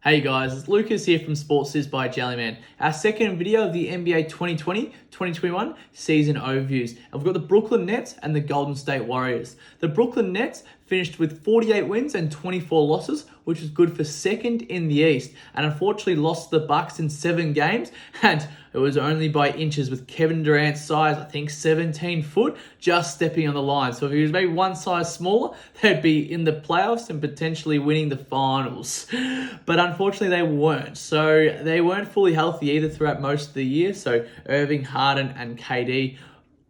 Hey guys, it's Lucas here from Sports by Jellyman. Our second video of the NBA 2020-2021 season overviews. And we've got the Brooklyn Nets and the Golden State Warriors. The Brooklyn Nets finished with 48 wins and 24 losses, which was good for second in the East. And unfortunately lost the Bucks in 7 games. And it was only by inches with Kevin Durant's size, I think 17 foot, just stepping on the line. So if he was maybe one size smaller, they'd be in the playoffs and potentially winning the finals. But unfortunately they weren't. So they weren't fully healthy either throughout most of the year. So Irving, Harden and KD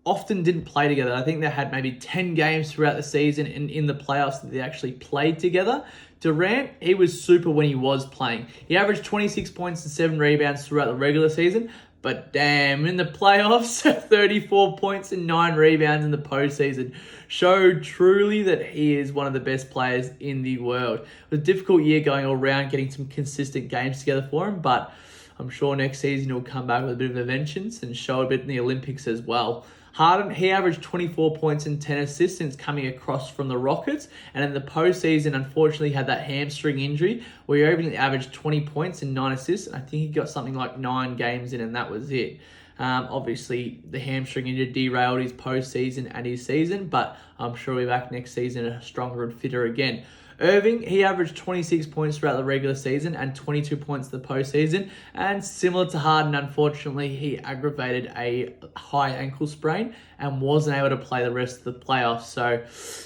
often didn't play together. I think they had maybe 10 games throughout the season and in the playoffs that they actually played together. Durant, he was super when he was playing. He averaged 26 points and 7 rebounds throughout the regular season, but damn, in the playoffs, 34 points and 9 rebounds in the postseason showed truly that he is one of the best players in the world. It was a difficult year going all around, getting some consistent games together for him, but I'm sure next season he'll come back with a bit of a vengeance and show a bit in the Olympics as well. Harden, he averaged 24 points and 10 assists since coming across from the Rockets. And in the postseason, unfortunately, had that hamstring injury where he only averaged 20 points and 9 assists. And I think he got something like 9 games in and that was it. Obviously, the hamstring injury derailed his postseason and his season, but I'm sure he'll be back next season a stronger and fitter again. Irving, he averaged 26 points throughout the regular season and 22 points the postseason. And similar to Harden, unfortunately, he aggravated a high ankle sprain and wasn't able to play the rest of the playoffs. So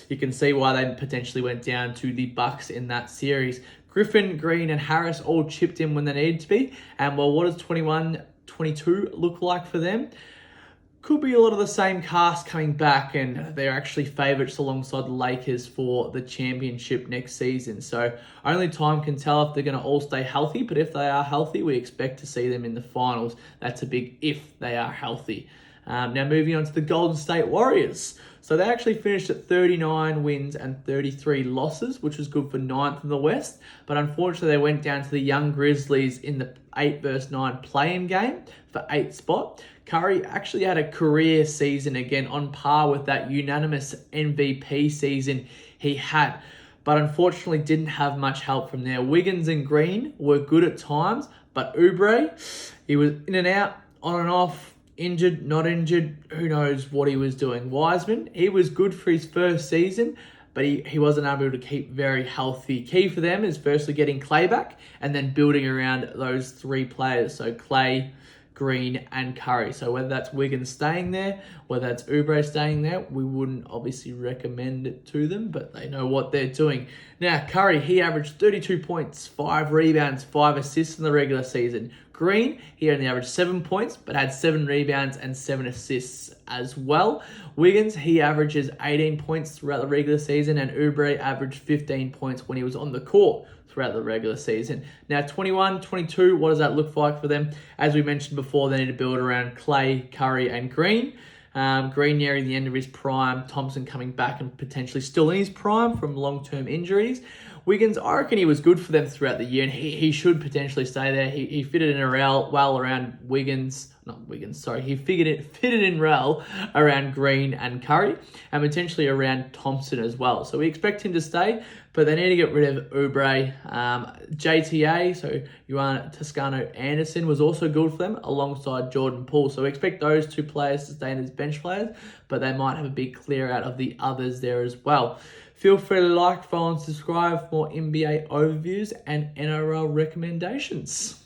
you can see why they potentially went down to the Bucks in that series. Griffin, Green, and Harris all chipped in when they needed to be. And well, what does 21-22 look like for them? Could be a lot of the same cast coming back, and they're actually favourites alongside the Lakers for the championship next season. So only time can tell if they're going to all stay healthy, but if they are healthy, we expect to see them in the finals. That's a big if they are healthy. Now moving on to the Golden State Warriors. So they actually finished at 39 wins and 33 losses, which was good for 9th in the West. But unfortunately, they went down to the young Grizzlies in the 8 versus 9 play-in game for 8th spot. Curry actually had a career season again on par with that unanimous MVP season he had. But unfortunately didn't have much help from there. Wiggins and Green were good at times, but Oubre, he was in and out, on and off, injured, not injured, who knows what he was doing. Wiseman, he was good for his first season, but he wasn't able to keep very healthy. Key for them is firstly getting Clay back and then building around those 3 players. So Clay, Green, and Curry. So whether that's Wiggins staying there, whether that's Oubre staying there, we wouldn't obviously recommend it to them, but they know what they're doing. Now, Curry, he averaged 32 points, 5 rebounds, 5 assists in the regular season. Green, he only averaged 7 points, but had 7 rebounds and 7 assists as well. Wiggins, he averages 18 points throughout the regular season, and Oubre averaged 15 points when he was on the court throughout the regular season. Now, 21-22, what does that look like for them? As we mentioned before, they need to build around Clay, Curry, and Green. Green nearing the end of his prime, Thompson coming back and potentially still in his prime from long-term injuries. Wiggins, I reckon he was good for them throughout the year, and he should potentially stay there. He fitted in well around he fitted in well around Green and Curry, and potentially around Thompson as well. So we expect him to stay, but they need to get rid of Oubre. JTA, so Juan Toscano-Anderson, was also good for them alongside Jordan Poole. So we expect those 2 players to stay in as bench players, but they might have a big clear out of the others there as well. Feel free to like, follow, and subscribe for more NBA overviews and NRL recommendations.